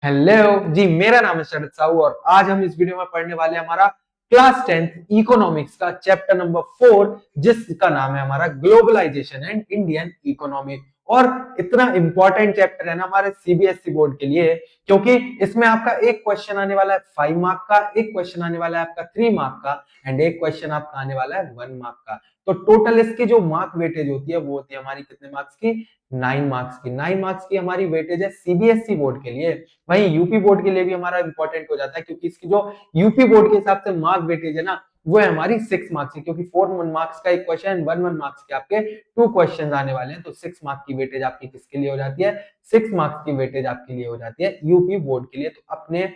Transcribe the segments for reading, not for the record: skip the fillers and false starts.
Hello जी, मेरा नाम है शरद साहू और आज हम इस वीडियो में पढ़ने वाले हैं हमारा क्लास 10th इकोनॉमिक्स का चैप्टर नंबर 4, जिसका नाम है हमारा ग्लोबलाइजेशन एंड इंडियन इकोनॉमी। और इतना इंपॉर्टेंट चैप्टर है ना हमारे सीबीएसई बोर्ड के लिए, क्योंकि इसमें आपका एक क्वेश्चन आने वाला है 5 मार्क का, एक क्वेश्चन आने वाला है आपका 3 मार्क का एंड एक क्वेश्चन आपका आने वाला है 1 मार्क का। तो टोटल इसकी जो मार्क वेटेज होती है वो होती है हमारी कितने मार्क्स की? 9 मार्क्स की। 9 मार्क्स की हमारी वेटेज है सीबीएसई बोर्ड के लिए। वहीं यूपी बोर्ड के लिए भी हमारा इंपॉर्टेंट हो जाता है, क्योंकि इसकी जो यूपी बोर्ड के हिसाब से मार्क वेटेज है ना, वो है हमारी 6 मार्क्स की, क्योंकि 4 मार्क्स का एक क्वेश्चन, 1 मार्क्स के आपके 2 क्वेश्चन आने वाले हैं। तो 6 मार्क्स की वेटेज आपकी किसके लिए हो जाती है? 6 मार्क्स की वेटेज आपके लिए हो जाती है यूपी बोर्ड के लिए। तो अपने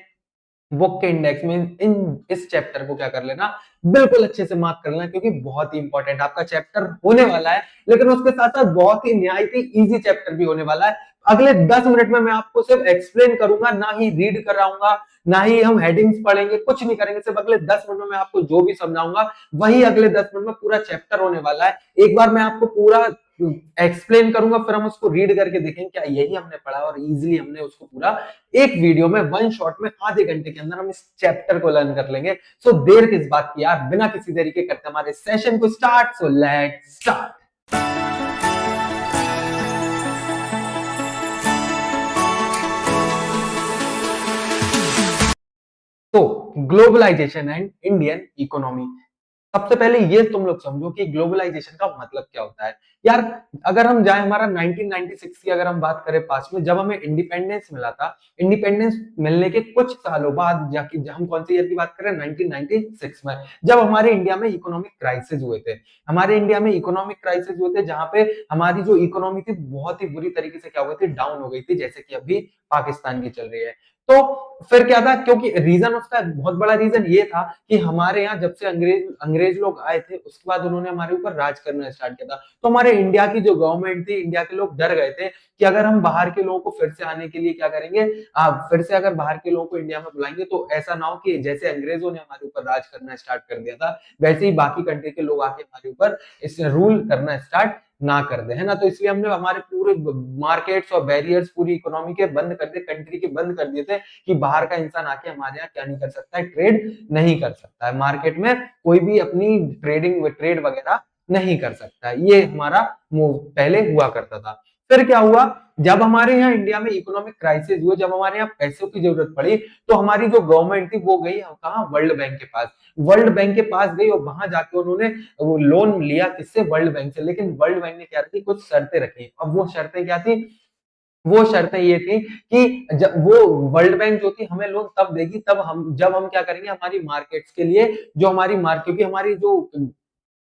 बुक के इंडेक्स में इन इस चैप्टर को क्या कर लेना, बिल्कुल अच्छे से मार्क कर लेना, क्योंकि बहुत ही इंपॉर्टेंट आपका चैप्टर होने वाला है। लेकिन उसके साथ साथ बहुत ही निहायत ही इजी चैप्टर भी होने वाला है। अगले 10 मिनट में मैं आपको सिर्फ एक्सप्लेन करूंगा, ना ही रीड कराऊंगा, ना ही हम हेडिंग्स पढ़ेंगे, कुछ नहीं करेंगे। सिर्फ अगले 10 मिनट में मैं आपको जो भी समझाऊंगा वही अगले 10 मिनट में पूरा चैप्टर होने वाला है। एक बार मैं आपको पूरा एक्सप्लेन करूंगा, फिर हम उसको रीड करके देखेंगे क्या यही हमने पढ़ा और इजीली हमने उसको पूरा एक वीडियो में, वन शॉट में, आधे घंटे के अंदर हम इस चैप्टर को लर्न कर लेंगे। सो देर किस बात की यार, बिना किसी देरी के करते हमारे सेशन को स्टार्ट। So let's start. तो ग्लोबलाइजेशन एंड इंडियन इकोनॉमी, सबसे पहले ये तुम लोग समझो कि ग्लोबलाइजेशन का मतलब क्या होता है। यार अगर हम जाए हमारा 1996 की अगर हम बात करें, पास में जब हमें इंडिपेंडेंस मिला था, इंडिपेंडेंस मिलने के कुछ सालों बाद जाके हम कौन से ईयर की बात करें, 1996 में, जब हमारे इंडिया में इकोनॉमिक क्राइसिस हुए थे। हमारे इंडिया में इकोनॉमिक क्राइसिस हुए थे, जहां पे हमारी जो इकोनॉमी थी बहुत ही बुरी तरीके से क्या हो गई थी, डाउन हो गई थी, जैसे कि अभी पाकिस्तान की चल रही है। तो फिर क्या था, क्योंकि रीजन, उसका बहुत बड़ा रीजन ये था कि हमारे यहाँ जब से अंग्रेज अंग्रेज लोग आए थे, उसके बाद उन्होंने हमारे ऊपर राज करना स्टार्ट किया था। तो हमारे इंडिया की जो गवर्नमेंट थी, इंडिया के लोग डर गए थे कि अगर हम बाहर के लोगों को फिर से आने के लिए क्या करेंगे, फिर से अगर बाहर के लोगों को इंडिया में बुलाएंगे तो ऐसा ना हो कि जैसे अंग्रेजों ने हमारे ऊपर राज करना स्टार्ट कर दिया था, वैसे ही बाकी कंट्री के लोग आके हमारे ऊपर इस रूल करना स्टार्ट ना कर दे, है ना। तो इसलिए हमने हमारे पूरे मार्केट्स और बैरियर्स पूरी इकोनॉमी के बंद कर दिए, कंट्री के बंद कर दिए थे, कि बाहर का इंसान आके हमारे यहाँ क्या नहीं कर सकता है, ट्रेड नहीं कर सकता है, मार्केट में कोई भी अपनी ट्रेड वगैरह नहीं कर सकता है। ये हमारा पहले हुआ करता था। फिर क्या हुआ, जब हमारे यहाँ इंडिया में इकोनॉमिक क्राइसिस हुआ, जब हमारे यहाँ पैसों की जरूरत पड़ी, तो हमारी जो गवर्नमेंट थी वो गई कहाँ, वर्ल्ड बैंक के पास। वर्ल्ड बैंक के पास गई और वहां जाके उन्होंने वो लोन लिया, किससे, वर्ल्ड बैंक से। लेकिन वर्ल्ड बैंक ने क्या रखी, कुछ शर्तें रखी। अब वो शर्तें क्या थी, वो शर्तें ये थी कि जब वो वर्ल्ड बैंक जो थी हमें लोन तब देगी, तब हम, जब हम क्या करेंगे, हमारी मार्केट्स के लिए, जो हमारी मार्केट, क्योंकि हमारी जो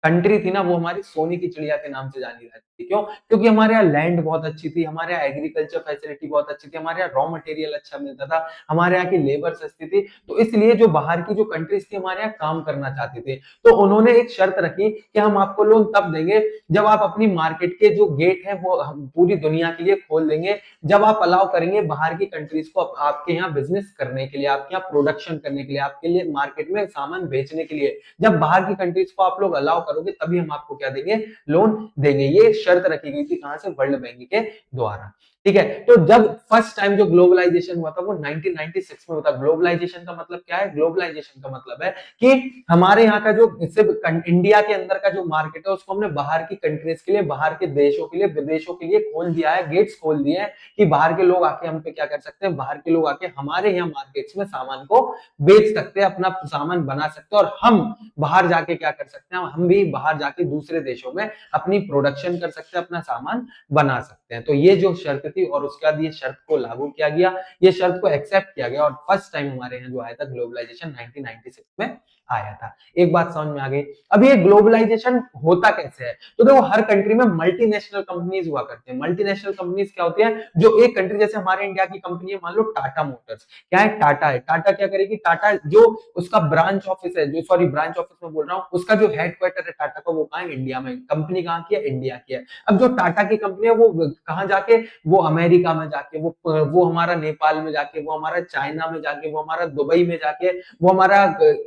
कंट्री थी ना, वो हमारी सोने की चिड़िया के नाम से जानी जाती थी। क्यों? क्योंकि हमारे यहाँ लैंड बहुत अच्छी थी, हमारे यहाँ एग्रीकल्चर फैसिलिटी बहुत अच्छी थी, हमारे यहाँ रॉ मटेरियल अच्छा मिलता था, हमारे यहाँ की लेबर सस्ती थी। तो इसलिए जो बाहर की जो कंट्रीज थी हमारे यहाँ काम करना चाहती थी, तो उन्होंने एक शर्त रखी कि हम आपको लोन तब देंगे जब आप अपनी मार्केट के जो गेट है वो हम पूरी दुनिया के लिए खोल देंगे, जब आप अलाउ करेंगे बाहर की कंट्रीज को आपके यहाँ बिजनेस करने के लिए, आपके यहाँ प्रोडक्शन करने के लिए, आपके लिए मार्केट में सामान बेचने के लिए। जब बाहर की कंट्रीज को आप लोग अलाउ करोगे तभी हम आपको क्या देंगे, लोन देंगे। ये शर्त रखी गई थी कहां से, वर्ल्ड बैंक के द्वारा। ठीक है। तो जब फर्स्ट टाइम जो ग्लोबलाइजेशन हुआ था वो 1996 में हुआ था। ग्लोबलाइजेशन का मतलब क्या है, ग्लोबलाइजेशन का मतलब है कि हमारे यहाँ का जो सिर्फ इंडिया के अंदर का जो मार्केट है उसको हमने बाहर की कंट्रीज के लिए, बाहर के देशों के लिए, विदेशों के लिए खोल दिया है, गेट्स खोल दिए हैं, कि बाहर के लोग आके हम पे क्या कर सकते हैं, बाहर के लोग आके हमारे यहाँ मार्केट्स में सामान को बेच सकते हैं, अपना सामान बना सकते हैं, और हम बाहर जाके क्या कर सकते हैं, हम भी बाहर जाके दूसरे देशों में अपनी प्रोडक्शन कर सकते हैं, अपना सामान बना सकते हैं। तो ये जो शर्त थी, और उसके बाद ये शर्त को लागू किया गया, ये शर्त को एक्सेप्ट किया गया, और फर्स्ट टाइम हमारे यहाँ जो आया था ग्लोबलाइजेशन 1996 में आया था। एक बात समझ में आ गई। अब ये ग्लोबलाइजेशन होता कैसे है, तो देखो हर कंट्री में मल्टीनेशनल कंपनीज हुआ करती है। मल्टीनेशनल कंपनीज क्या होती है, जो एक कंट्री, जैसे हमारे इंडिया की कंपनी है, मान लो टाटा मोटर्स, क्या है, टाटा है। टाटा क्या करेगी, टाटा जो उसका ब्रांच ऑफिस है, जो, सॉरी, ब्रांच ऑफिस में बोल रहा हूँ, उसका जो हेडक्वार्टर है टाटा का, वो कहाँ है, इंडिया में। कंपनी कहाँ की है, इंडिया की है। अब जो टाटा की कंपनी है वो कहाँ जाके, वो अमेरिका में जाके, वो हमारा नेपाल में जाके, वो हमारा चाइना में जाके, वो हमारा दुबई में जाके, वो हमारा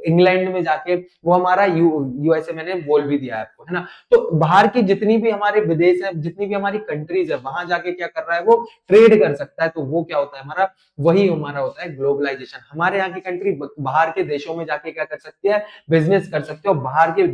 इंग्लैंड में जाके वो हमारा यूएसए मैंने बोल भी दिया है आपको, है ना। तो बाहर की जितनी भी हमारे विदेश है, जितनी भी हमारी कंट्रीज है, वहां जाके क्या कर रहा है, वो ट्रेड कर सकता है। तो वो क्या होता है हमारा, वही हमारा होता है ग्लोबलाइजेशन। हमारे यहाँ की कंट्री बाहर के देशों में जाके क्या कर सकती है, बिजनेस कर सकते हो। बाहर के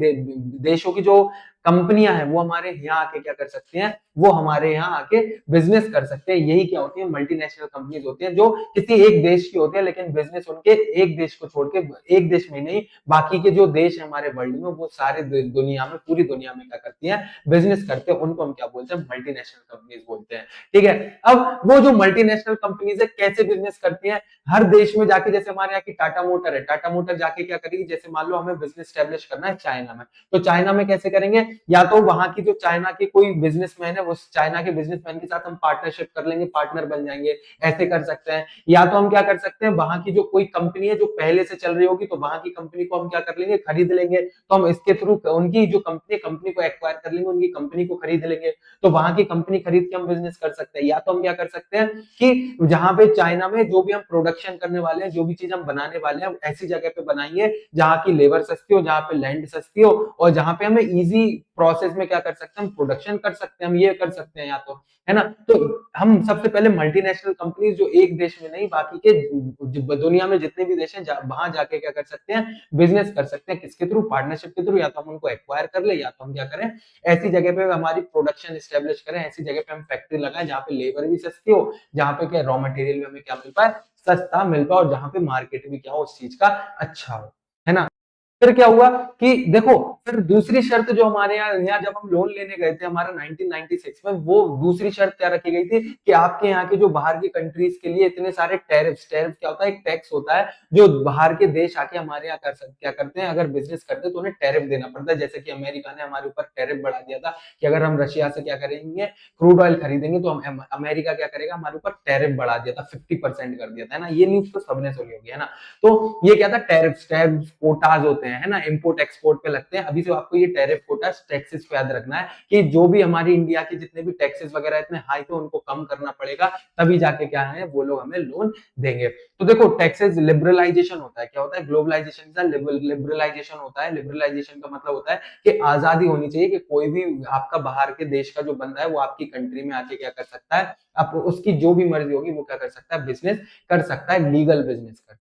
देशों की जो कंपनियां हैं वो हमारे यहाँ आके क्या कर सकती हैं, वो हमारे यहाँ आके बिजनेस कर सकते हैं। यही क्या होती है, मल्टीनेशनल कंपनीज होती हैं, जो किसी एक देश की होती है, लेकिन बिजनेस उनके एक देश को छोड़ के, एक देश में नहीं, बाकी के जो देश है हमारे वर्ल्ड में, वो सारे दुनिया में, पूरी दुनिया में क्या करती हैं, बिजनेस करते हैं। उनको हम क्या बोलते हैं, मल्टीनेशनल कंपनीज बोलते हैं। ठीक है। अब वो जो मल्टीनेशनल कंपनीज है कैसे बिजनेस करती हैं, हर देश में जाके, जैसे हमारे यहाँ की टाटा मोटर है, टाटा मोटर जाके क्या करेगी, जैसे मान लो हमें बिजनेस स्टैब्लिश करना है चाइना में, तो चाइना में कैसे करेंगे, या तो वहां की जो चाइना के कोई बिजनेसमैन है, उस चाइना के बिजनेसमैन के साथ हम पार्टनरशिप कर लेंगे, पार्टनर बन जाएंगे, ऐसे कर सकते हैं। या तो हम क्या कर सकते हैं, वहां की जो कोई कंपनी है जो पहले से चल रही होगी, तो वहां की कंपनी को हम क्या कर लेंगे, खरीद लेंगे। तो हम इसके थ्रू उनकी जो कंपनी को एक्वायर कर लेंगे, उनकी कंपनी को खरीद लेंगे, तो वहां की कंपनी खरीद के हम बिजनेस कर सकते हैं। या तो हम क्या कर सकते हैं कि जहां पे चाइना में जो भी हम प्रोडक्शन करने वाले हैं, जो भी चीज हम बनाने वाले हैं, ऐसी जगह पे बनाएंगे जहां की लेबर सस्ती हो, जहां पे लैंड सस्ती हो, और जहां पे हमें इजी प्रोसेस में क्या कर सकते हैं, हम प्रोडक्शन कर सकते हैं, हम ये कर सकते हैं, या तो, है ना। तो हम सबसे पहले मल्टीनेशनल कंपनीज जो एक देश में नहीं, बाकी के दुनिया में जितने भी देश हैं, वहां जाके क्या कर सकते हैं, बिजनेस कर सकते हैं। किसके थ्रू, पार्टनरशिप के थ्रू। या तो हम उनको एक्वायर कर ले, या तो हम क्या करें, ऐसी जगह पे हमारी प्रोडक्शन स्टेब्लिश करें, ऐसी जगह पे हम फैक्ट्री लगाएं जहां पे लेबर भी सस्ती हो, जहां पे क्या रॉ मटेरियल भी हमें क्या मिल पाए, सस्ता मिल पाए, और जहां पे मार्केट भी क्या हो उस चीज का अच्छा हो, है ना। फिर क्या हुआ कि देखो, फिर दूसरी शर्त जो हमारे यहाँ जब हम लोन लेने गए थे हमारा 1996 में, वो दूसरी शर्त क्या रखी गई थी कि आपके यहाँ के जो बाहर की कंट्रीज के लिए इतने सारे टैरिफ्स, टैरिफ क्या होता है, एक टैक्स होता है जो बाहर के देश आके हमारे यहाँ क्या करते हैं, अगर बिजनेस करते हैं तो उन्हें टैरिफ देना पड़ता है। जैसे कि अमेरिका ने हमारे ऊपर टैरिफ बढ़ा दिया था कि अगर हम रशिया से क्या करेंगे, क्रूड ऑयल खरीदेंगे, तो हम अमेरिका क्या करेगा, हमारे ऊपर टैरिफ बढ़ा दिया था, 50% कर दिया था, है ना। ये न्यूज तो सबने सुनी होगी, है ना। तो ये क्या था, टैरिफ, टैक्स कोटाज होते हैं, है ना, इंपोर्ट एक्सपोर्ट पे लगते हैं। अभी से आपको ये टैरिफ कोटाज टैक्सेस को याद रखना है कि जो भी हमारी इंडिया के जितने भी टैक्सेस वगैरह इतने हाई थे, उनको कम करना पड़ेगा, तभी जाके क्या है, वो लोग हमें लोन देंगे। तो देखो, टैक्सेस लिबरलाइजेशन होता है, क्या होता है, ग्लोबलाइजेशन का लिबरलाइजेशन होता है। लिबरलाइजेशन का मतलब होता है कि आजादी होनी चाहिए, कि कोई भी आपका बाहर के देश का जो बंदा है वो आपकी कंट्री में आके क्या कर सकता है, अब उसकी जो भी मर्जी होगी वो क्या कर सकता है, बिजनेस कर सकता है, लीगल बिजनेस कर सकता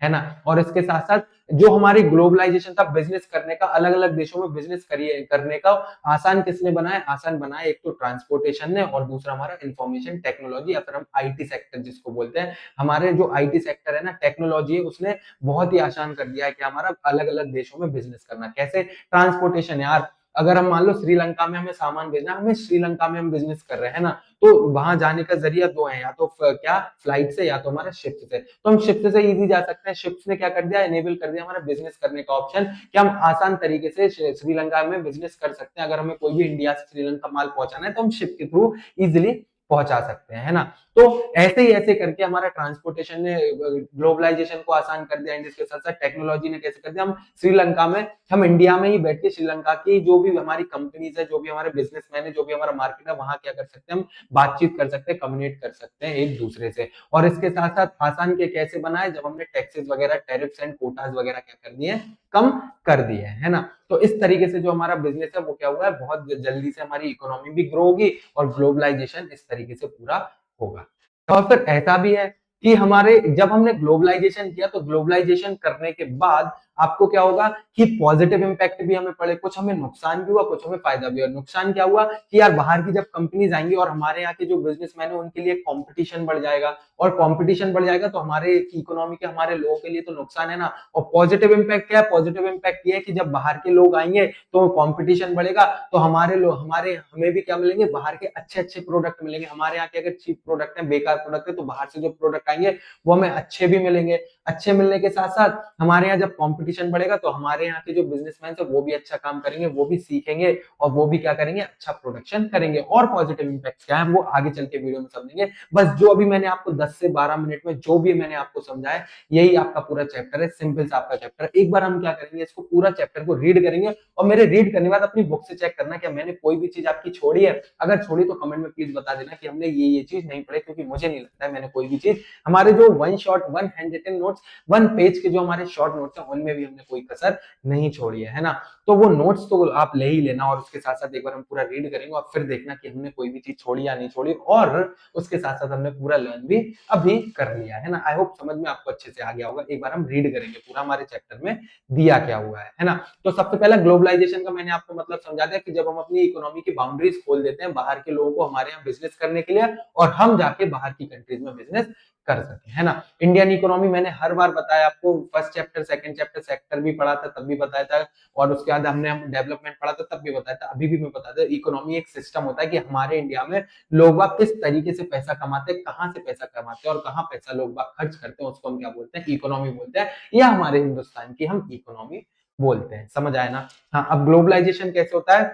है ना। और इसके साथ साथ जो हमारी ग्लोबलाइजेशन का बिजनेस करने का, अलग अलग देशों में बिजनेस करने का आसान किसने बनाया, आसान बनाया एक तो ट्रांसपोर्टेशन ने, और दूसरा हमारा इंफॉर्मेशन टेक्नोलॉजी, या फिर हम आईटी सेक्टर जिसको बोलते हैं। हमारे जो आईटी सेक्टर है ना, टेक्नोलॉजी है, उसने बहुत ही आसान कर दिया है कि हमारा अलग अलग देशों में बिजनेस करना। कैसे, ट्रांसपोर्टेशन यार, अगर हम मान लो श्रीलंका में हमें सामान भेजना, हमें श्रीलंका में हम बिजनेस कर रहे हैं ना, तो वहां जाने का जरिया दो है, या तो क्या फ्लाइट से, या तो हमारा शिप से। तो हम शिप से इजी जा सकते हैं। शिप ने क्या कर दिया, एनेबल कर दिया हमारा बिजनेस करने का ऑप्शन, कि हम आसान तरीके से श्रीलंका में बिजनेस कर सकते हैं। अगर हमें कोई भी इंडिया से श्रीलंका माल पहुंचाना है, तो हम शिप के थ्रू इजिली पहुंचा सकते हैं, है ना। तो ऐसे ही ऐसे करके हमारा ट्रांसपोर्टेशन ने ग्लोबलाइजेशन को आसान कर दिया, एंड इसके साथ साथ टेक्नोलॉजी ने कैसे कर दिया, हम श्रीलंका में, हम इंडिया में ही बैठ के श्रीलंका की जो भी हमारी कंपनीज है, जो भी हमारे बिजनेसमैन है, जो भी हमारा मार्केट है, वहां क्या कर सकते हैं, हम बातचीत कर सकते हैं, कम्युनिकेट कर सकते हैं एक दूसरे से। और इसके साथ साथ आसान के कैसे बनाए, जब हमने टैक्सेस वगैरह, टैरिफ्स एंड कोटास वगैरह क्या कर दिए, कम कर दिए, है ना। तो इस तरीके से जो हमारा बिजनेस है वो क्या हुआ है, बहुत जल्दी से हमारी इकोनॉमी भी ग्रो होगी, और ग्लोबलाइजेशन इस तरीके से पूरा होगा। और फिर ऐसा भी है कि हमारे, जब हमने ग्लोबलाइजेशन किया, तो ग्लोबलाइजेशन करने के बाद आपको क्या होगा कि पॉजिटिव इंपैक्ट भी हमें पड़े, कुछ हमें नुकसान भी हुआ, कुछ हमें फायदा भी हुआ। नुकसान क्या हुआ कि यार बाहर की जब कंपनीज आएंगी, और हमारे यहाँ के जो बिजनेसमैन है उनके लिए कंपटीशन बढ़ जाएगा, और कंपटीशन बढ़ जाएगा तो हमारे इकोनॉमी के, हमारे लोगों के लिए तो नुकसान है ना। और पॉजिटिव इंपैक्ट क्या है, पॉजिटिव इंपैक्ट ये है कि जब बाहर के लोग आएंगे तो कंपटीशन बढ़ेगा, तो हमारे लोग, हमें भी क्या मिलेंगे, बाहर के अच्छे अच्छे प्रोडक्ट मिलेंगे। हमारे यहाँ के अगर चीप प्रोडक्ट है, बेकार प्रोडक्ट है, तो बाहर से जो प्रोडक्ट आएंगे वो हमें अच्छे भी मिलेंगे। अच्छे मिलने के साथ साथ हमारे यहाँ जब कंपटीशन बढ़ेगा, तो हमारे यहाँ के जो बिजनेसमैन है वो भी अच्छा काम करेंगे, वो भी सीखेंगे, और वो भी क्या करेंगे, अच्छा प्रोडक्शन करेंगे। और पॉजिटिव इंपैक्ट क्या है वो आगे चल के वीडियो में समझेंगे। बस जो अभी मैंने आपको 10 से 12 मिनट में जो भी मैंने आपको समझाया, यही आपका पूरा चैप्टर है, सिंपल सा आपका चैप्टर है। एक बार हम क्या करेंगे, इसको पूरा चैप्टर को रीड करेंगे, और मेरे रीड करने के बाद अपनी बुक से चेक करना कि मैंने कोई भी चीज आपकी छोड़ी है। अगर छोड़ी तो कमेंट में प्लीज बता देना कि हमने ये चीज नहीं पढ़ी, क्योंकि मुझे नहीं लगता है मैंने कोई भी चीज, हमारे जो one shot, one hand written notes notes, 1 page के जो हमारे शॉर्ट नोट्स हैं उनमें भी हमने कोई कसर नहीं छोड़ी है ना। तो वो नोट्स तो आप ले ही लेना, और उसके साथ साथ एक बार हम पूरा रीड करेंगे और फिर देखना कि हमने कोई भी चीज छोड़ी या नहीं छोड़ी, और उसके साथ साथ हमने पूरा लर्न भी अभी कर लिया है ना। आई होप समझ में आपको अच्छे से आ गया होगा। एक बार हम रीड करेंगे पूरा हमारे चैप्टर में दिया क्या हुआ है ना। तो सबसे पहला ग्लोबलाइजेशन का मैंने आपको मतलब समझा दिया कि जब हम अपनी इकोनॉमी की बाउंड्रीज खोल देते हैं बाहर के लोगों को हमारे यहाँ बिजनेस करने के लिए, और हम जाके बाहर की कंट्रीज में बिजनेस कर सके, है ना। इंडियन इकोनॉमी मैंने हर बार बताया आपको, first chapter second chapter sector भी पढ़ा था तब भी बताया था, और उसके बाद हमने डेवलपमेंट पढ़ा था तब भी बताया था, अभी भी मैं बताता हूं। इकोनॉमी एक सिस्टम होता है कि हमारे इंडिया में लोग बाग किस तरीके से पैसा कमाते हैं, कहां से पैसा कमाते हैं और कहां पैसा लोग बाग खर्च करते हैं, उसको हम क्या बोलते हैं, इकोनॉमी बोलते हैं, या हमारे हिंदुस्तान की हम इकोनॉमी बोलते हैं। समझ आया ना। हाँ, अब ग्लोबलाइजेशन कैसे होता है।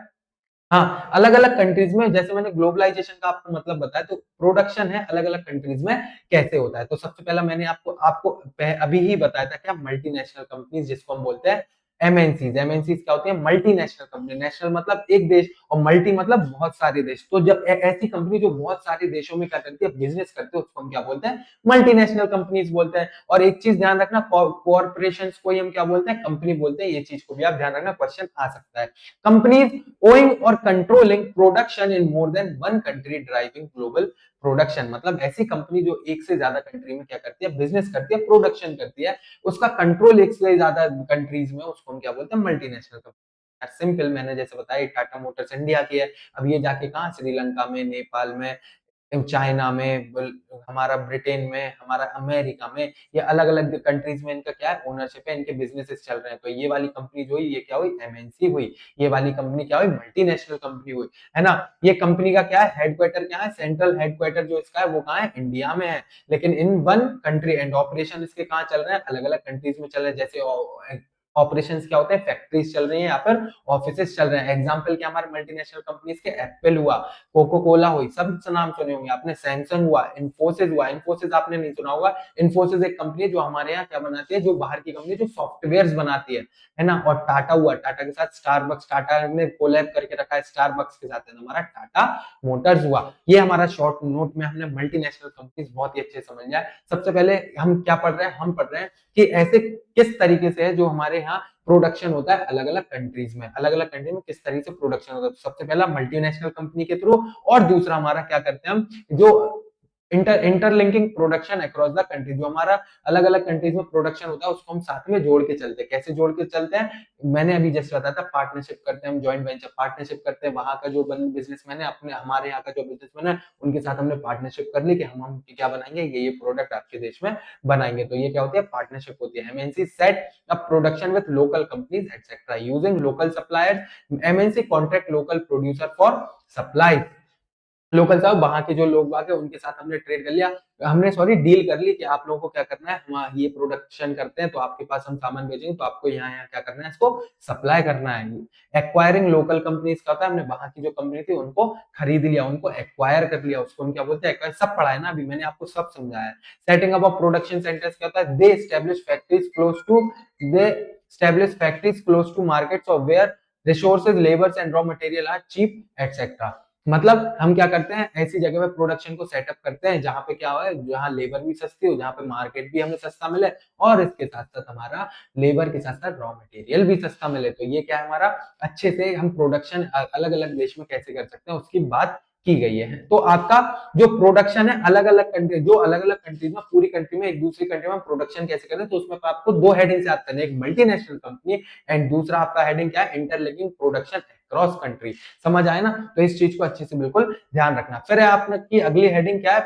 हाँ, अलग अलग कंट्रीज में, जैसे मैंने ग्लोबलाइजेशन का आपको मतलब बताया, तो प्रोडक्शन है अलग अलग कंट्रीज में कैसे होता है। तो सबसे पहला मैंने आपको आपको अभी ही बताया था क्या, मल्टीनेशनल कंपनीज जिसको हम बोलते हैं एमएनसीज। एमएनसीज क्या होती है, मल्टीनेशनल कंपनी। नेशनल मतलब एक देश, और मल्टी मतलब बहुत सारे देश। तो जब ऐसी कंपनी जो बहुत सारे देशों में क्या करती है, बिजनेस करती है, उसको हम क्या बोलते हैं, मल्टीनेशनल कंपनीज बोलते हैं। और एक चीज ध्यान रखना, कॉर्पोरेशन को ही हम क्या बोलते हैं, कंपनी बोलते हैं। ये चीज को भी आप ध्यान रखना, क्वेश्चन आ सकता है। Companies owing or controlling production in more than one country driving global production, मतलब ऐसी कंपनी जो एक से ज्यादा कंट्री में क्या करती है, बिजनेस करती है, प्रोडक्शन करती है, उसका कंट्रोल एक से ज्यादा कंट्रीज में, उसको हम क्या बोलते हैं, मल्टीनेशनल कंपनी। सिंपल, मैंने जैसे बताया टाटा मोटर्स इंडिया की है, अब ये जाके कहा, श्रीलंका में, नेपाल में, चाइना में, हमारा ब्रिटेन में, हमारा अमेरिका में, ये अलग अलग कंट्रीज में इनका क्या है, ओनरशिप है, इनके बिजनेसेस चल रहे हैं। तो ये वाली कंपनी जो हुई, ये क्या हुई, एमएनसी हुई। ये वाली कंपनी क्या हुई, मल्टीनेशनल कंपनी हुई, है ना। ये कंपनी का क्या है, हेडक्वार्टर क्या है, सेंट्रल हेडक्वार्टर जो इसका है वो कहाँ है, इंडिया में है, लेकिन in one country, and operation इसके कहाँ चल रहे हैं, अलग अलग कंट्रीज में चल रहे हैं। जैसे ऑपरेशंस क्या होते हैं, फैक्ट्रीज चल रही हैं या फिर ऑफिसेस चल रहे हैं। एग्जांपल क्या, हमारे मल्टीनेशनल कंपनीज के एप्पल हुआ, कोको कोला हुई, सब नाम सुने होंगे आपने, सैमसंग हुआ, इन्फोसिस हुआ। इन्फोसिस आपने नहीं सुना होगा। इन्फोसिस एक कंपनी है जो हमारे यहाँ क्या बनाती है, जो बाहर की कंपनी जो सॉफ्टवेयर बनाती है ना। और टाटा हुआ, टाटा के साथ स्टारबक्स, टाटा ने कोलैब करके रखा है स्टारबक्स के साथ, है हमारा टाटा मोटर्स हुआ। ये हमारा शॉर्ट नोट में हमने मल्टीनेशनल कंपनीज बहुत ही अच्छे से समझ जाए। सबसे पहले हम क्या पढ़ रहे हैं, हम पढ़ रहे हैं कि ऐसे किस तरीके से है जो हमारे यहाँ प्रोडक्शन होता है अलग अलग कंट्रीज में, अलग अलग कंट्री में किस तरीके से प्रोडक्शन होता है। तो सबसे पहला मल्टीनेशनल कंपनी के थ्रू, और दूसरा हमारा क्या करते हैं हम, जो interlinking production across the country, जो हमारा अलग अलग कंट्रीज में प्रोडक्शन होता है उसको हम साथ में जोड़ के चलते हैं। कैसे जोड़ के चलते हैं, मैंने अभी जैसे बताया था, पार्टनरशिप करते हैं हम, जॉइंट वेंचर पार्टनरशिप करते हैं। वहां का जो बिजनेसमैन है, अपने हमारे यहाँ का जो बिजनेसमैन है, उनके साथ हमने पार्टनरशिप कर ली कि हम क्या बनाएंगे, ये प्रोडक्ट आपके देश में बनाएंगे। तो ये क्या होती है, पार्टनरशिप होती है। MNC set up production with local companies etcetera using local suppliers. MNC contract local producer for supply. Local साहब, वहां के जो लोग बाग है उनके साथ हमने ट्रेड कर लिया, हमने सॉरी डील कर ली कि आप लोगों को क्या करना है, हम ये प्रोडक्शन करते हैं तो आपके पास हम सामान भेजेंगे, तो आपको यहाँ यहाँ क्या करना है, इसको सप्लाई करना है। एक्वायरिंग लोकल कंपनीज का होता है, हमने वहां की जो कंपनी थी उनको खरीद लिया, उनको एक्वायर कर लिया, उसको हम क्या बोलते हैं, सब पढ़ा है ना अभी, मैंने आपको सब समझाया है। Setting up of production centres क्या होता है, they establish factories close to markets of where resources labours and raw material are cheap etcetera. मतलब हम क्या करते हैं, ऐसी जगह पे प्रोडक्शन को सेटअप करते हैं जहां पे क्या हो, जहां लेबर भी सस्ती हो, जहां पे मार्केट भी हमें सस्ता मिले, और इसके साथ साथ हमारा लेबर के साथ साथ रॉ मटेरियल भी सस्ता मिले। तो ये क्या है, हमारा अच्छे से हम प्रोडक्शन अलग अलग देश में कैसे कर सकते हैं उसकी बात की गई है। तो आपका जो प्रोडक्शन है अलग अलग कंट्री, जो अलग अलग कंट्रीज में, पूरी कंट्री में एक दूसरी कंट्री में प्रोडक्शन कैसे करते हैं, तो उसमें आपको दो हेडिंग से याद करना है, एक मल्टीनेशनल कंपनी, एंड दूसरा आपका हेडिंग क्या है, इंटरलिंकिंग प्रोडक्शन अक्रॉस कंट्री। समझ आए ना। तो इस चीज को अच्छे से बिल्कुल ध्यान रखना। फिर आपकी अगली हेडिंग क्या है,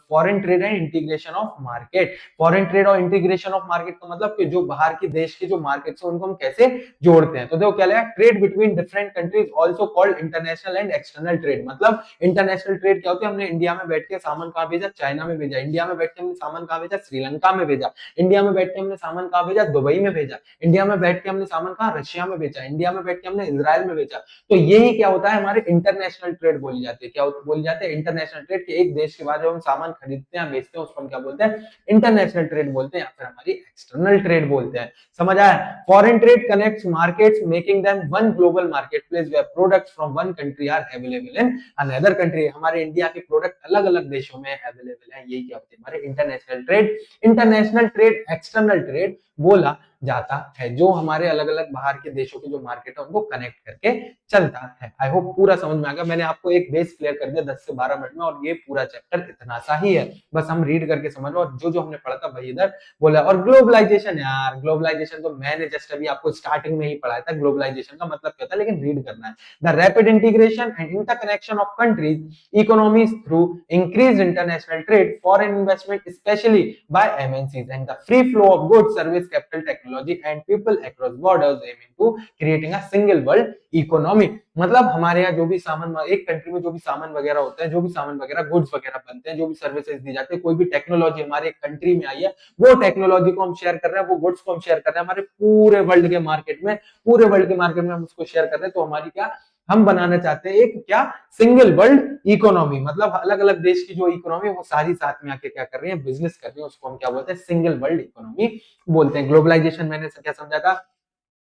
foreign trade and integration of market. Foreign trade और इंटीग्रेशन ऑफ मार्केट का मतलब कि जो बाहर की देश के जो मार्केट है उनको हम कैसे जोड़ते हैं। तो देखो क्या लगा, trade between different countries also called international and external trade. मतलब इंटरनेशनल ट्रेड क्या होती है, हमने इंडिया में बैठ के सामान कहाँ भेजा, चाइना में भेजा। इंडिया में बैठ के हमने सामान कहाँ भेजा, श्रीलंका में भेजा। इंडिया में बैठ के हमने सामान कहाँ भेजा, दुबई में भेजा। इंडिया में बैठ के हमने सामान कहाँ, रशिया में बेचा। इंडिया में बैठ के हमने इजराइल में बेचा। तो यही क्या होता है, हमारे इंटरनेशनल ट्रेड बोली जाती है। क्या बोली जाती है? International trade. के एक देश के बाद जब हम सामान खरीदते हैं बेचते हैं उसको हम क्या बोलते हैं? इंटरनेशनल ट्रेड बोलते हैं, या फिर हमारी एक्सटर्नल ट्रेड बोलते हैं। समझ आया? Foreign trade connects markets making them one global market place where products from one country are available in another country. हमारे इंडिया के प्रोडक्ट अलग अलग देशों में अवेलेबल है, यही क्या होती है? हमारे international trade. International trade external trade बोला जाता है, जो हमारे अलग अलग बाहर के देशों के जो मार्केट है उनको कनेक्ट करके चलता है। आई होप पूरा समझ में आ गया। मैंने आपको एक बेस क्लियर कर दिया 10 से 12 मिनट में, और ये पूरा चैप्टर इतना सा ही है, बस हम रीड करके समझ लो, और जो जो हमने पढ़ा था वही इधर बोला। और ग्लोबलाइजेशन, यार ग्लोबलाइजेशन तो मैंने जस्ट अभी आपको स्टार्टिंग में ही पढ़ाया था, ग्लोबलाइजेशन का मतलब क्या था, लेकिन रीड करना है। The rapid integration and interconnection of countries economies through increased international trade, foreign investment, especially by MNCs, and the free flow of goods, service, capital, technology, and people across borders, aiming to creating a single world economy। मतलब हमारे यहाँ जो भी सामान, एक country में जो भी सामान वगैरह होता है, जो भी सामान वगैरह गुड्स वगैरह बनते हैं, जो भी सर्विसेज दी जाती है, कोई भी टेक्नोलॉजी हमारे कंट्री में आई है, वो टेक्नोलॉजी को हम शेयर कर रहे हैं, वो गुड्स को हम शेयर कर रहे हैं हमारे पूरे वर्ल्ड के मार्केट में, पूरे वर्ल्ड के मार्केट में हम उसको शेयर कर रहे हैं। तो हमारी क्या, हम बनाना चाहते हैं एक क्या, सिंगल वर्ल्ड इकोनॉमी। मतलब अलग अलग देश की जो इकोनॉमी वो सारी साथ में आके क्या कर रही है, बिजनेस कर रही है, उसको हम क्या बोलते हैं? सिंगल वर्ल्ड इकोनॉमी बोलते हैं। ग्लोबलाइजेशन मैंने क्या समझा था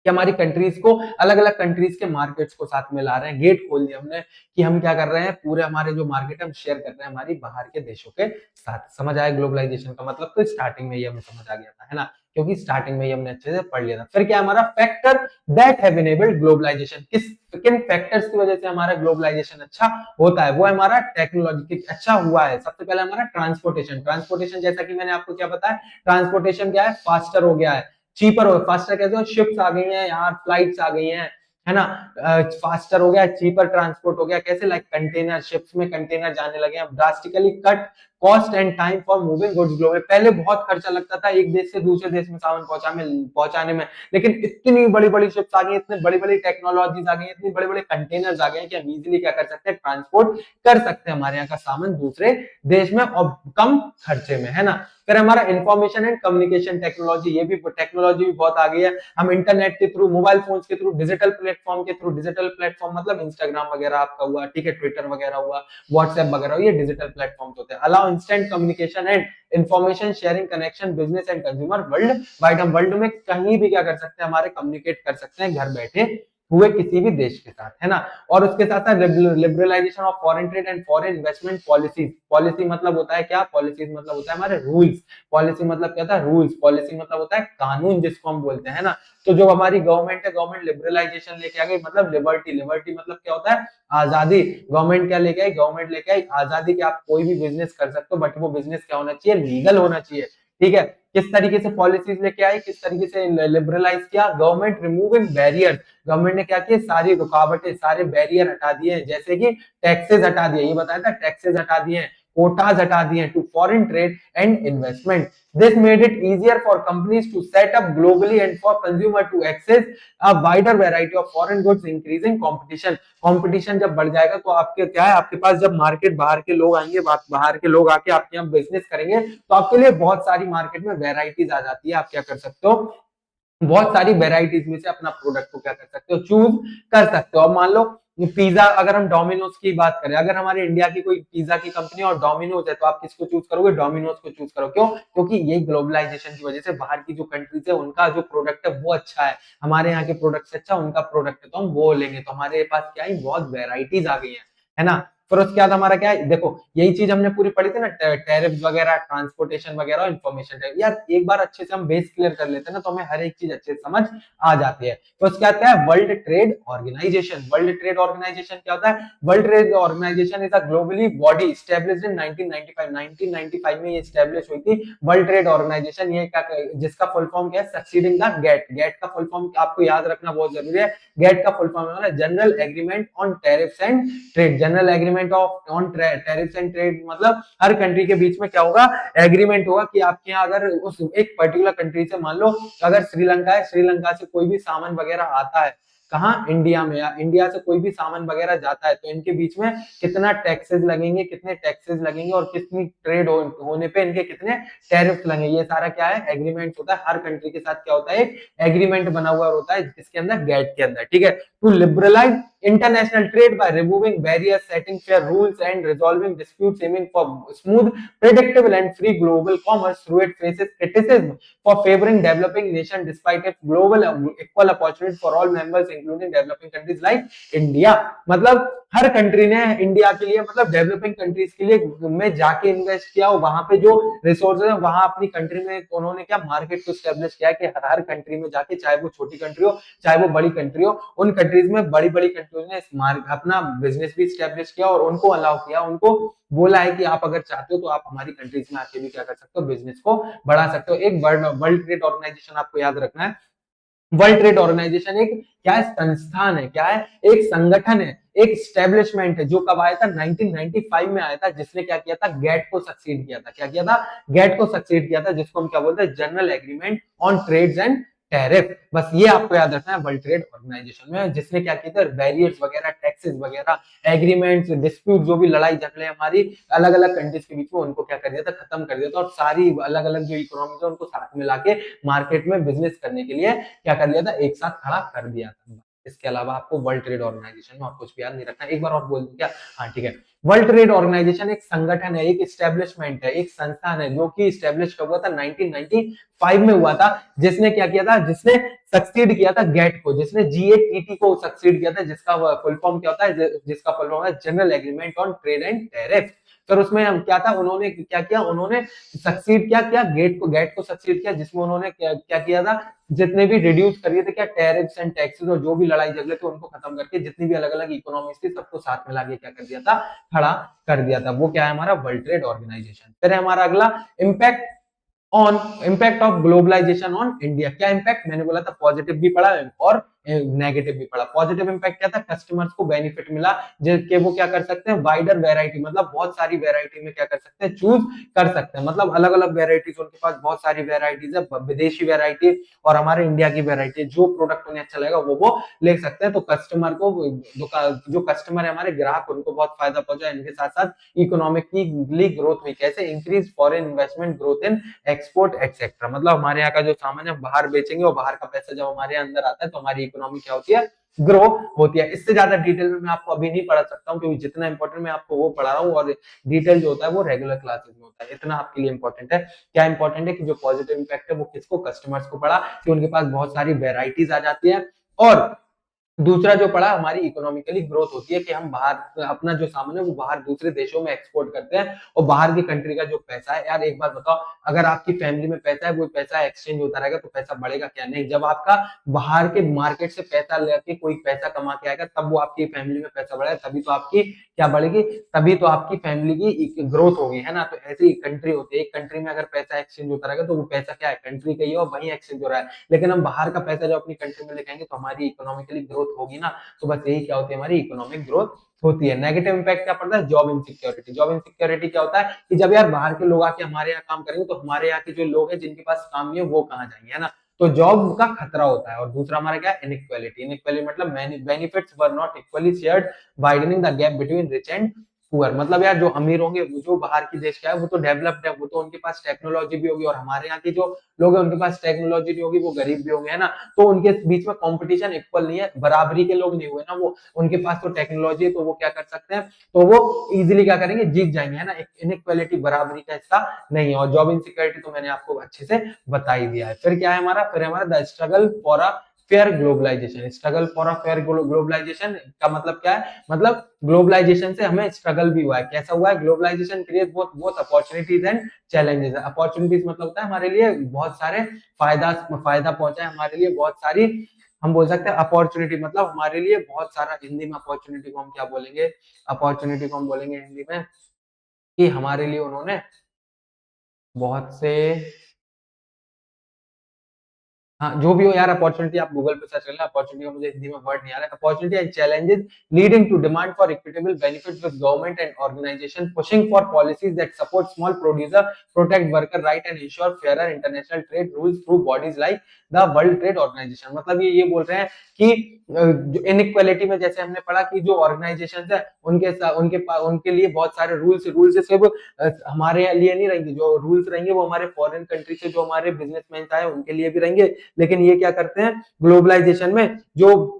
कि हमारी कंट्रीज को, अलग अलग कंट्रीज के मार्केट्स को साथ में ला रहे हैं, गेट खोल दिया हमने कि हम क्या कर रहे हैं, पूरे हमारे जो मार्केट है हम शेयर कर रहे हैं हमारी बाहर के देशों के साथ। समझ आया ग्लोबलाइजेशन का मतलब? तो स्टार्टिंग में ये हमें समझ आ गया था, है ना, क्योंकि स्टार्टिंग में ही हमने अच्छे से पढ़ लिया था। फिर क्या हमारा factor that have enabled globalisation, किन फैक्टर्स की वजह से हमारा ग्लोबलाइजेशन अच्छा होता है? वो हमारा टेक्नोलॉजी अच्छा हुआ है। सबसे पहले हमारा ट्रांसपोर्टेशन। ट्रांसपोर्टेशन जैसा कि मैंने आपको क्या बताया, ट्रांसपोर्टेशन क्या है, फास्टर हो गया है, चीपर हो, फास्टर कैसे हो, शिप्स आ गई हैं यार, फ्लाइट्स आ गई हैं, है ना, फास्टर हो गया, चीपर ट्रांसपोर्ट हो गया। कैसे? लाइक कंटेनर, शिप्स में कंटेनर जाने लगे हैं। Drastically cut cost and time for moving goods global. पहले बहुत खर्चा लगता था एक देश से दूसरे देश में सामान पहुंचाने में, लेकिन इतनी बड़ी बड़ी शिप्स आ गई, इतनी बड़ी बड़ी टेक्नोलॉजीज आ गई, इतनी बड़े बड़े कंटेनर्स आ गए कि हम इजिली क्या कर सकते हैं, ट्रांसपोर्ट कर सकते हैं हमारे यहाँ का सामान दूसरे देश में, और कम खर्चे में, है ना। फिर हमारा इंफॉर्मेशन एंड कम्युनिकेशन टेक्नोलॉजी, ये भी टेक्नोलॉजी भी बहुत आ गई है। हम इंटरनेट के थ्रू, मोबाइल फोन्स के थ्रू, डिजिटल प्लेटफॉर्म के थ्रू, डिजिटल प्लेटफॉर्म मतलब इंस्टाग्राम वगैरह आपका हुआ, ठीक है, ट्विटर वगैरह हुआ, व्हाट्सएप वगैरह, ये डिजिटल प्लेटफॉर्म होते हैं। Allow instant communication and information sharing, connection, business and consumer world wide. हम वर्ल्ड में कहीं भी क्या कर सकते हैं, हमारे कम्युनिकेट कर सकते हैं घर बैठे हुए किसी भी देश के साथ, है ना। और उसके साथ साथ liberalisation of foreign trade and foreign investment policies. Policy मतलब होता है क्या, पॉलिसीज मतलब होता है हमारे रूल्स। पॉलिसी मतलब क्या था, रूल्स। पॉलिसी मतलब होता है कानून, जिसको हम बोलते हैं, ना। तो जो हमारी गवर्नमेंट है, गवर्नमेंट लिबरलाइजेशन लेके आ गई, मतलब लिबर्टी। लिबर्टी मतलब क्या होता है, आजादी। गवर्नमेंट क्या लेके आई, गवर्नमेंट लेके आई आजादी, कि आप कोई भी बिजनेस कर सकते हो, बट वो बिजनेस क्या होना चाहिए, लीगल होना चाहिए, ठीक है। किस तरीके से पॉलिसीज लेके आई, किस तरीके से लिबरलाइज किया, गवर्नमेंट रिमूविंग बैरियर। गवर्नमेंट ने क्या किया, सारी रुकावटें, सारे बैरियर हटा दिए, जैसे कि टैक्सेस हटा दिए, ये बताया था, टैक्सेस हटा दिए, कोटाज हटा दिए to foreign trade and investment. This made it easier for companies to set up globally and for consumer to access a wider variety of foreign goods, increasing competition। Competition जब बढ़ जाएगा तो आपके क्या है, आपके पास जब मार्केट बाहर के लोग आएंगे, बाहर के लोग आके आपके यहाँ बिजनेस करेंगे, तो आपके लिए बहुत सारी मार्केट में वेराइटीज आ जाती है। आप क्या कर सकते हो, बहुत सारी वेराइटीज में से अपना प्रोडक्ट को क्या कर सकते हो, चूज कर सकते हो। अब मान लो पिज्जा, अगर हम डोमिनोज की बात करें, अगर हमारे इंडिया की कोई पिज्जा की कंपनी और डोमिनोज है, तो आप किसको चूज करोगे, डोमिनोज को चूज करो। क्यों? क्योंकि ये ग्लोबलाइजेशन की वजह से बाहर की जो कंट्रीज है उनका जो प्रोडक्ट है वो अच्छा है, हमारे यहाँ के प्रोडक्ट से अच्छा उनका प्रोडक्ट है, तो हम वो लेंगे। तो हमारे पास क्या है, बहुत वेराइटीज आ गई है ना। फिर उसके बाद हमारा क्या है, देखो यही चीज हमने पूरी पढ़ी थी ना, टैरिफ वगैरह, ट्रांसपोर्टेशन वगैरह, इन्फॉर्मेशन टैरिफ। यार एक बार अच्छे से हम बेस क्लियर कर लेते हैं ना, तो हमें हर एक चीज अच्छे से समझ आ जाती है। तो उसके बाद क्या है, World Trade Organization. World Trade Organization क्या होता है, World Trade Organization is a globally body established in 1995। 1995 में ये एस्टैब्लिश हुई थी वर्ल्ड ट्रेड ऑर्गेनाइजेशन। ये क्या, जिसका फुल फॉर्म क्या है, सक्सीडिंग द गेट। गेट का फुल फॉर्म आपको याद रखना बहुत जरूरी है। गेट का फुल फॉर्म है general Agreement on tariffs and trade. General agreement of on tariffs and trade मतलब हर कंट्री के बीच में क्या होगा, एग्रीमेंट होगा कि आपके यहाँ अगर उस एक पर्टिकुलर कंट्री से, मान लो अगर श्रीलंका है, श्रीलंका से कोई भी सामान वगैरह आता है, कहाँ, इंडिया में। या इंडिया से कोई भी सामान वगैरह जाता है तो इनके बीच में कितना टैक्सेस लगेंगे, कितने टैक्सेस लगेंगे, और कितनी ट्रेड होने पे इनके कितने टैरिफ लगेंगे, ये सारा क्या है, एग्रीमेंट होता है। हर कंट्री के साथ क्या होता है, एक एग्रीमेंट बना हुआ होता है, जिसके अंदर गेट के अंदर, ठीक है। To liberalise international trade by removing barriers, setting fair rules, and resolving disputes, aiming for smooth, predictable, and free global commerce. Through it faces criticism for favoring developing nations despite its global equal opportunities for all members, including developing countries like India. मतलब हर country ने India के लिए, मतलब developing countries के लिए में जाके invest किया, और वहां पे जो रिसोर्सेज है वहां अपनी कंट्री में उन्होंने क्या मार्केट को स्टेब्लिश किया कि हर कंट्री में जाके, चाहे वो छोटी कंट्री हो चाहे वो बड़ी कंट्री हो, उन कंट्रीज में बड़ी बड़ी कंट्रीज ने अपना बिजनेस भी स्टेब्लिश किया और उनको अलाउ किया, उनको बोला है कि आप अगर चाहते हो तो आप हमारी कंट्रीज में आके भी क्या कर सकते हो, बिजनेस को बढ़ा सकते हो। एक वर्ल्ड ट्रेड ऑर्गेनाइजेशन आपको याद रखना है, वर्ल्ड ट्रेड ऑर्गेनाइजेशन एक क्या है, संस्थान है, क्या है, एक संगठन है, एक स्टेब्लिशमेंट है, जो कब आया था, 1995 में आया था, जिसने क्या किया था, गेट को सक्सीड किया था। क्या किया था, गेट को सक्सीड किया था, जिसको हम क्या बोलते हैं, General Agreement on Trades and Tariff. बस ये आपको याद रखना है, वर्ल्ड ट्रेड ऑर्गेनाइजेशन में जिसने क्या किया था, बैरियर्स वगैरह, टैक्सेस वगैरह, एग्रीमेंट्स, डिस्प्यूट, जो भी लड़ाई झगड़े हमारी अलग अलग कंट्रीज के बीच में, उनको क्या कर दिया था, खत्म कर दिया था, और सारी अलग अलग जो इकोनॉमी है उनको साथ में लाके मार्केट में बिजनेस करने के लिए क्या कर दिया था, एक साथ खड़ा कर दिया था। इसके अलावा आपको वर्ल्ड ट्रेड ऑर्गेनाइजेशन में और कुछ भी याद नहीं रखना। एक बार और बोल दूं क्या, हाँ ठीक है। वर्ल्ड ट्रेड ऑर्गेनाइजेशन एक संगठन है, एक स्टैब्लिशमेंट है, एक संस्थान है, जो कि स्टैब्लिश कब हुआ था, 1995 में हुआ था। जिसने क्या किया था, जिसने सक्सीड किया था गेट को, जिसने GATT को सक्सीड किया था, जिसका फुल फॉर्म क्या होता है, जिसका फुल फॉर्म है general Agreement on trade and tariff. फिर उसमें हम क्या था, उन्होंने क्या किया, उन्होंने सक्सीड क्या किया, गेट को सक्सीड किया, जिसमें उन्होंने क्या किया था, जितने भी रिड्यूस करिए थे क्या, टैरिफ्स एंड टैक्सेस, और जो भी लड़ाई झगड़े थे उनको खत्म करके जितनी भी अलग अलग इकोनॉमीज थी सबको साथ में लाके क्या कर दिया था, खड़ा कर दिया था। वो क्या है, हमारा वर्ल्ड ट्रेड ऑर्गेनाइजेशन। फिर है हमारा अगला, impact on, impact of globalisation on India. क्या इम्पैक्ट, मैंने बोला था पॉजिटिव भी पड़ा और नेगेटिव भी पड़ा। पॉजिटिव इम्पैक्ट क्या था, कस्टमर्स को बेनिफिट मिला, जिसके वो क्या कर सकते हैं, वाइडर वेराइटी, मतलब बहुत सारी वेराइटी में क्या कर सकते हैं, चूज कर सकते हैं, मतलब अलग अलग वेराइटीज, उनके पास बहुत सारी वेराइटीज है, विदेशी वेराइटी और हमारे इंडिया की वेराइटी, जो प्रोडक्ट उन्हें अच्छा लगेगा वो ले सकते हैं। तो कस्टमर को, जो कस्टमर है हमारे ग्राहक, उनको बहुत फायदा पहुंचा, इनके साथ साथ इकोनॉमिकली ग्रोथ हुई। कैसे, increase foreign investment, growth in export etcetera, मतलब हमारे यहाँ का जो सामान है बाहर बेचेंगे और बाहर का पैसा जब हमारे अंदर आता है तो हमारी इकोनॉमी क्या होती है, ग्रो होती है। इससे ज्यादा डिटेल में मैं आपको अभी नहीं पढ़ा सकता हूँ, क्योंकि जितना इंपॉर्टेंट मैं आपको वो पढ़ा रहा हूँ, और डिटेल जो होता है वो रेगुलर क्लासेस में होता है। इतना आपके लिए इंपॉर्टेंट है। क्या इंपॉर्टेंट है कि जो पॉजिटिव इंपैक्ट है वो किसको, कस्टमर्स को पड़ा, कि उनके पास बहुत सारी वेराइटीज आ जाती है। और दूसरा जो पड़ा, हमारी इकोनॉमिकली ग्रोथ होती है, कि हम बाहर अपना जो सामान है वो बाहर दूसरे देशों में एक्सपोर्ट करते हैं, और बाहर की कंट्री का जो पैसा है, यार एक बात बताओ, अगर आपकी फैमिली में पैसा है, वो पैसा एक्सचेंज होता रहेगा तो पैसा बढ़ेगा क्या, नहीं। जब आपका बाहर के मार्केट से पैसा लेके कोई पैसा कमा के आएगा, तब वो आपकी फैमिली में पैसा बढ़ेगा, तभी तो आपकी क्या बढ़ेगी, तभी तो आपकी फैमिली की ग्रोथ होगी, है ना। तो ऐसे ही कंट्री होती है, एक कंट्री में अगर पैसा एक्सचेंज होता रहेगा तो वो पैसा क्या है, कंट्री का ही है और वही एक्सचेंज हो रहा है। लेकिन हम बाहर का पैसा जब अपनी कंट्री में लेके आएंगे तो हमारी इकोनॉमिकली ग्रोथ होगी ना। तो बस यही क्या होती है, हमारी इकोनॉमिक ग्रोथ होती है। नेगेटिव इंपैक्ट क्या पड़ता है, जॉब इनसिक्योरिटी। जॉब इनसिक्योरिटी क्या होता है, कि जब यार बाहर के लोग आके हमारे यहाँ काम करेंगे तो हमारे यहाँ के जो लोग हैं जिनके पास काम नहीं है वो कहाँ जाएंगे, है ना। तो जॉब का खतरा होता है। और दूसरा हमारा क्या है, इनइक्वालिटी। इनइक्वालिटी मतलब benefits were not equally shared, widening the gap between rich and poor. मतलब यार जो अमीर होंगे, जो बाहर की देश का है, वो तो डेवलप्ड है, वो तो उनके पास टेक्नोलॉजी भी होगी, और हमारे यहाँ के जो लोग हैं उनके पास टेक्नोलॉजी नहीं होगी, वो गरीब भी होंगे, है ना। तो उनके बीच में कंपटीशन इक्वल नहीं है, बराबरी के लोग नहीं हुए ना वो। उनके पास तो टेक्नोलॉजी है, तो वो क्या कर सकते हैं, तो वो इजीली क्या करेंगे, जीत जाएंगे, है ना। इनइक्वालिटी बराबरी का हिस्सा नहीं है। और जॉब इनसिक्योरिटी तो मैंने आपको अच्छे से बता ही दिया है। फिर क्या है हमारा, फिर हमारा the struggle for a fair globalisation. Struggle for a fair globalisation का मतलब क्या है, मतलब ग्लोबलाइजेशन से हमें स्ट्रगल भी हुआ है। कैसा हुआ है, globalisation create both both opportunities and challenges. Opportunities मतलब होता है हमारे लिए बहुत सारे फायदा फायदा पहुंचा है, हमारे लिए बहुत सारी, हम बोल सकते हैं अपॉर्चुनिटी, मतलब हमारे लिए बहुत सारा, हिंदी में अपॉर्चुनिटी को हम क्या बोलेंगे, अपॉर्चुनिटी को हम बोलेंगे हिंदी में कि हमारे लिए उन्होंने बहुत से हाँ, जो भी हो यार, अपॉर्चुनिटी आप गूगल पे सर्च कर लें, अपॉर्चुनिटी का मुझे हिंदी में वर्ड नहीं आ रहा है। Opportunity and challenges leading to demand for equitable benefits with government and organisation pushing for policies that support small producer, protect worker right and ensure fair international trade rules through bodies like the World Trade Organization. मतलब ये बोल रहे हैं कि जो inequality में जैसे हमने पढ़ा कि जो ऑर्गेनाइजेशन है उनके लिए बहुत सारे रूल्स सिर्फ हमारे लिए नहीं रहेंगे, जो रूल्स रहेंगे वो हमारे फॉरेन कंट्री से जो हमारे बिजनेसमैन आए उनके लिए भी रहेंगे। लेकिन ये क्या करते हैं ग्लोबलाइजेशन में, जो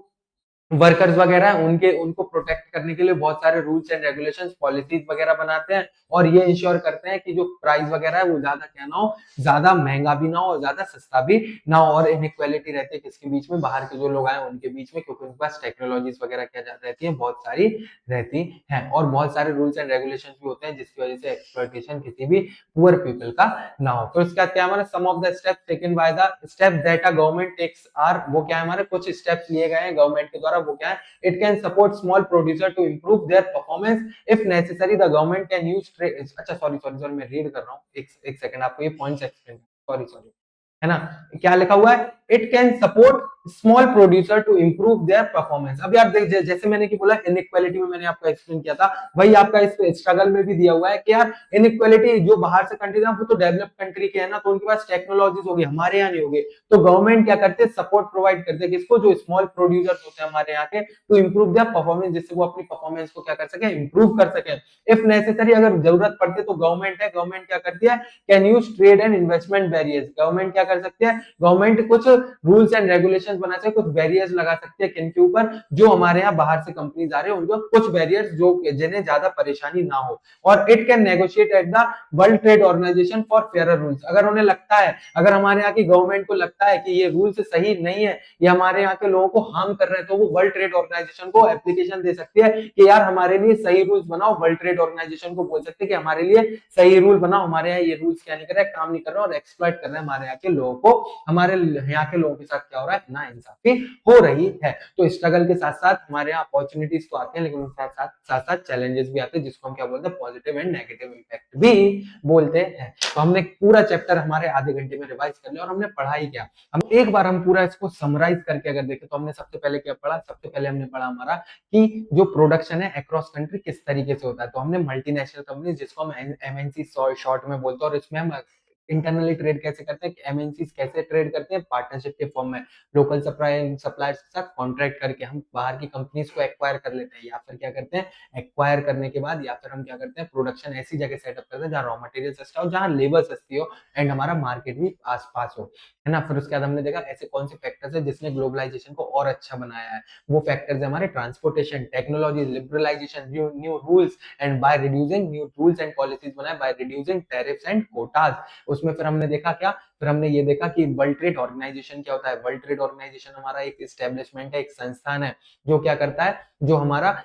वर्कर्स वगैरह है उनके उनको प्रोटेक्ट करने के लिए बहुत सारे रूल्स एंड रेगुलेशंस पॉलिसीज वगैरह बनाते हैं, और ये इंश्योर करते हैं कि जो प्राइस वगैरह है वो ज्यादा क्या ना हो, ज्यादा महंगा भी ना हो, ज्यादा सस्ता भी ना हो। और इनइक्वालिटी रहती है किसके बीच में, बाहर के जो लोग आए उनके बीच में, क्योंकि उनके पास टेक्नोलॉजीज वगैरह क्या रहती है, बहुत सारी रहती है, और बहुत सारे रूल्स एंड रेगुलेशंस भी होते हैं जिसकी वजह से एक्सप्लॉयटेशन किसी भी पुअर पीपल का ना हो। तो इसका क्या हमारा sum of the steps taken by the step that a government takes are, वो क्या है हमारे कुछ स्टेप्स लिए गए हैं गवर्नमेंट के द्वारा, वो क्या है, it can support small producer to improve their performance if necessary the government can use अच्छा सॉरी मैं रीड कर रहा हूँ, एक सेकंड, आपको ये पॉइंट्स एक्सप्लेन, सॉरी है ना, क्या लिखा हुआ है, it can support small producer to improve their performance. अभी आप देख जैसे मैंने की बोला इनइक्वालिटी में मैंने आपको एक्सप्लेन किया था, वही आपका इस स्ट्रगल में भी दिया हुआ है कि यार इनइक्वालिटी जो बाहर से कंट्री है वो तो डेवलप कंट्री के है ना, तो उनके पास टेक्नोलॉजीज होगी, हमारे यहाँ नहीं होगी, तो गवर्नमेंट क्या करते हैं, सपोर्ट प्रोवाइड करते हैं किसको, जो स्मॉल प्रोड्यूसर्स होते हैं हमारे यहाँ के, टू इंप्रूव देयर परफॉर्मेंस, जिससे वो अपनी परफॉर्मेंस को क्या कर सके, इंप्रूव कर सके। इफ नेसेसरी, अगर जरूरत पड़ती है तो गवर्नमेंट क्या करती है, can use trade and investment barriers, government क्या कर सकती है, गवर्नमेंट कुछ रूल्स एंड रेगुलेशंस बना सकते, कुछ बैरियर्स लगा सकते हैं किनके ऊपर, जो हमारे यहाँ बाहर से कंपनीज आ रहे हैं उनको कुछ बैरियर्स जो जिन्हें ज्यादा परेशानी ना हो। और it can negotiate at the World Trade Organization for fair rules, अगर उन्हें लगता है, अगर हमारे यहाँ की गवर्नमेंट को लगता है कि ये रूल्स सही नहीं है, ये हमारे यहाँ के लोगों को हार्म कर रहे हैं, तो वो वर्ल्ड ट्रेड ऑर्गेनाइजेशन को एप्लीकेशन दे सकती है कि यार हमारे लिए सही रूल्स बनाओ, वर्ल्ड ट्रेड ऑर्गेनाइजेशन को बोल सकते हैं कि हमारे लिए सही रूल बनाओ, हमारे यहाँ ये रूल्स क्या नहीं कर रहे, काम नहीं कर रहे और एक्सप्लॉइट कर रहे हैं हमारे यहाँ के लोगों को, हमारे यहाँ के लोगों के साथ क्या हो रहा है, ना इंसाफी हो रही है। तो स्ट्रगल के साथ साथ हमारे यहाँ अपॉर्चुनिटीज तो आते हैं, लेकिन उनके साथ साथ चैलेंजेस भी आते हैं, जिसको हम क्या बोलते हैं, पॉजिटिव एंड नेगेटिव इम्पैक्ट भी बोलते हैं। तो हमने पूरा चैप्टर हमारे आधे घंटे में रिवाइज कर लिया, और हमने पढ़ा ही क्या, हम एक बार हम पूरा इसको समराइज करके अगर देखें तो हमने सबसे पहले क्या पढ़ा, सबसे पहले हमने पढ़ा हमारा कि जो प्रोडक्शन है अक्रॉस कंट्री किस तरीके से होता है। तो हमने मल्टीनेशनल कंपनी जिसको हम एमएनसी शॉर्ट में बोलते हैं, और इसमें हम इंटरनली ट्रेड कैसे करते हैं, एमएनसी कैसे ट्रेड करते हैं, पार्टनरशिप के फॉर्म में लोकल सप्लायर्स के साथ कॉन्ट्रैक्ट करके हम बाहर की कंपनीज को एक्वायर कर लेते हैं, या फिर क्या करते हैं, एक्वायर करने के बाद या फिर हम क्या करते हैं, प्रोडक्शन ऐसी जगह सेटअप करते हैं जहाँ रॉ मटेरियल सस्ता हो, जहाँ लेबर सस्ती हो, एंड हमारा मार्केट भी आस पास हो, है ना। फिर उसके बाद हमने देखा ऐसे कौन से फैक्टर्स है जिसने ग्लोबलाइजेशन को और अच्छा बनाया है, वो फैक्टर्स है हमारे transportation, technology, liberalisation, new rules and by reducing new rules and policies बनाए by reducing tariffs and quotas. उसमें फिर हमने देखा क्या, फिर हमने ये देखा कि वर्ल्ड ट्रेड ऑर्गेनाइजेशन क्या होता है। वर्ल्ड ट्रेड ऑर्गेनाइजेशन हमारा एक एस्टेब्लिशमेंट है, एक संस्थान है जो क्या करता है, जो हमारा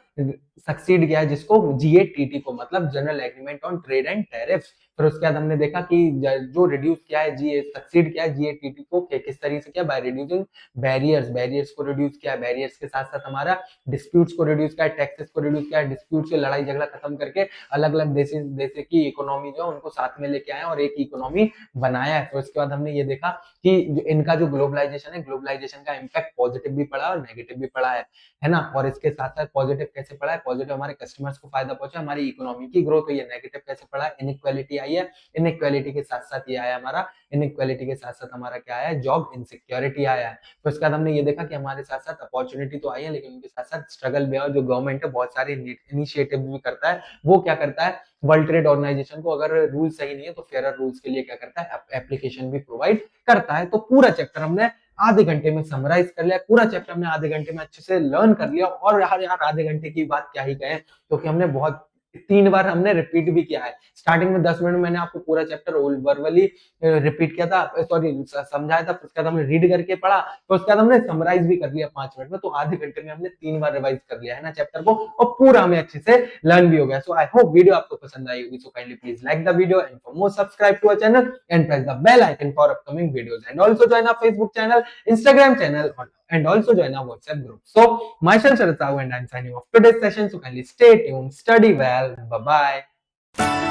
सक्सीड किया है जिसको, जीएटीटी को, मतलब general Agreement on trade and tariffs. फिर उसके बाद हमने देखा कि जो रिड्यूस किया है, जी सक्सीड किया है जीएटीटी को किस तरीके से किया, बाय रिड्यूसिंग बैरियर्स को रिड्यूस किया है, बैरियर्स के साथ साथ हमारा डिस्प्यूट्स को रिड्यूस किया है, टैक्सेस को रिड्यूस किया है, डिस्प्यूट से लड़ाई झगड़ा खत्म करके अलग अलग देश की इकोनॉमी जो है उनको साथ में लेके आए और एक इकोनॉमी बनाया है। तो उसके बाद हमने ये देखा कि इनका जो ग्लोबलाइजेशन है, ग्लोबलाइजेशन का इम्पैक्ट पॉजिटिव भी पड़ा और नेगेटिव भी पड़ा है ना। और इसके साथ साथ पॉजिटिव कैसे पड़ा है, पॉजिटिव हमारे कस्टमर्स को फायदा पहुंचा, हमारी इकोनॉमी की ग्रोथ हुई है। नेगेटिव कैसे पड़ा है, इनइक्वालिटी आई है, इनइक्वालिटी के साथ साथ ये आया हमारा, इनइक्वालिटी के साथ साथ हमारा क्या आया है, जॉब इनसिक्योरिटी आया है। तो इसके बाद हमने ये देखा कि हमारे साथ साथ अपॉर्चुनिटी तो आई है, लेकिन उनके साथ साथ स्ट्रगल भी है। जो गवर्नमेंट है बहुत सारे इनिशिएटिव भी करता है, वो क्या करता है, वर्ल्ड ट्रेड ऑर्गेनाइजेशन को अगर रूल सही नहीं है तो फेयर रूल्स के लिए क्या करता है, एप्लीकेशन भी प्रोवाइड करता है। तो पूरा चैप्टर हमने आधे घंटे में समराइज कर लिया, पूरा चैप्टर हमने आधे घंटे में अच्छे से लर्न कर लिया। और यार आधे घंटे की बात क्या ही कहें, क्योंकि तो हमने बहुत 3 बार हमने रिपीट भी किया है। स्टार्टिंग में 10 मिनट में मैंने आपको पूरा चैप्टर वर्बली रिपीट किया था, सॉरी समझाया था, उसके बाद हमने रीड करके पढ़ा, तो उसके बाद हमने समराइज भी कर लिया 5 मिनट में। तो आधे घंटे में हमने 3 बार रिवाइज कर लिया है ना चैप्टर को, और पूरा हमें अच्छे से लर्न भी हो गया। सो आई होप वीडियो आपको पसंद आई होगी। So kindly please like the video and for more subscribe to our channel and press the bell icon for upcoming videos and also join our Facebook channel, Instagram channel, and also join our WhatsApp group. So, myself Sharat Sahu and I'm signing off today's session. So kindly stay tuned, study well. Bye bye.